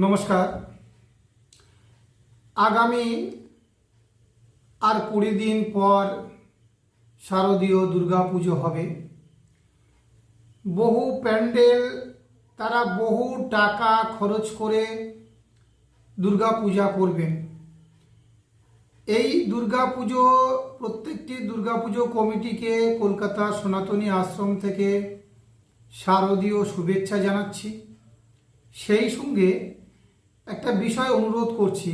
নমস্কার। আগামী আর 20 দিন পর শারদীয় দুর্গা পুজো হবে। বহু প্যান্ডেল তারা বহু টাকা খরচ করে দুর্গা পূজা করবেন। এই দুর্গা পুজো প্রত্যেকটি দুর্গা পুজো কমিটিকে কলকাতা সনাতনী আশ্রম থেকে শারদীয় শুভেচ্ছা জানাচ্ছি। সেই সঙ্গে একটা বিষয় অনুরোধ করছি,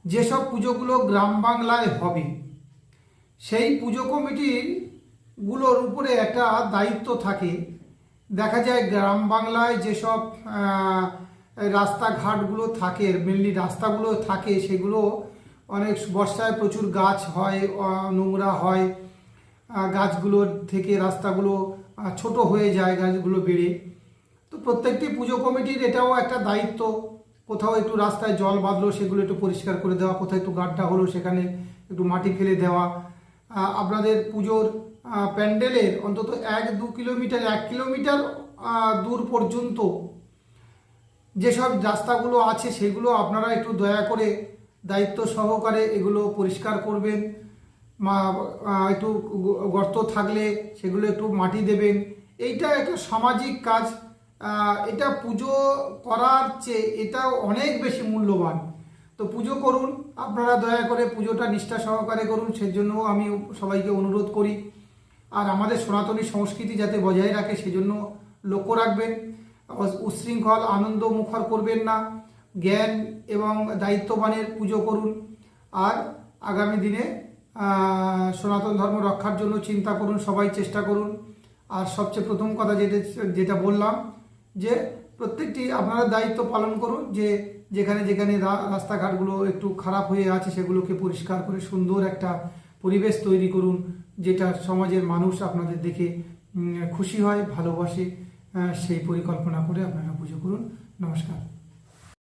যেসব পুজোগুলো গ্রাম বাংলায় হবে সেই পুজো কমিটিগুলোর উপরে একটা দায়িত্ব থাকে। দেখা যায় গ্রাম বাংলায় যেসব রাস্তাঘাটগুলো থাকে, মেনলি রাস্তাগুলো থাকে, সেগুলো অনেক বর্ষায় প্রচুর গাছ হয়, নোংরা হয়, গাছগুলোর থেকে রাস্তাগুলো ছোট হয়ে যায়, গাছগুলো বেড়ে। তো প্রত্যেকটি পুজো কমিটির এটাও একটা দায়িত্ব, কোথাও একটু রাস্তায় জল বাঁধলো সেগুলো একটু পরিষ্কার করে দেওয়া, কোথাও একটু গাড্ডা হলো সেখানে একটু মাটি ফেলে দেওয়া। আপনাদের পুজোর প্যান্ডেলের অন্তত 1-2 কিলোমিটার 1 কিলোমিটার দূর পর্যন্ত যেসব রাস্তাগুলো আছে সেগুলো আপনারা একটু দয়া করে দায়িত্ব সহকারে এগুলো পরিষ্কার করবেন। একটু গর্ত থাকলে সেগুলো একটু মাটি দেবেন। এইটা একটা সামাজিক কাজ। এটা পুজো করার চেয়ে এটা অনেক বেশি মূল্যবান। তো পুজো করুন, আপনারা দয়া করে পুজোটা নিষ্ঠা সহকারে করুন, সেজন্য আমি সবাইকে অনুরোধ করি। আর আমাদের সনাতনী সংস্কৃতি যাতে বজায় রাখে সেজন্য লক্ষ্য রাখবেন। উচ্ছৃঙ্খল আনন্দ মুখর করবেন না, জ্ঞান এবং দায়িত্ববানের পুজো করুন। আর আগামী দিনে সনাতন ধর্ম রক্ষার জন্য চিন্তা করুন, সবাই চেষ্টা করুন। আর সবচেয়ে প্রথম কথা যেটা বললাম, যে প্রত্যেকটি আপনারা দায়িত্ব পালন করুন, যে যেখানে যেখানে রাস্তাঘাটগুলো একটু খারাপ হয়ে আছে সেগুলোকে পরিষ্কার করে সুন্দর একটা পরিবেশ তৈরি করুন, যেটা সমাজের মানুষ আপনাদের দেখে খুশি হয়, ভালোবাসে। সেই পরিকল্পনা করে আপনারা পুজো করুন। নমস্কার।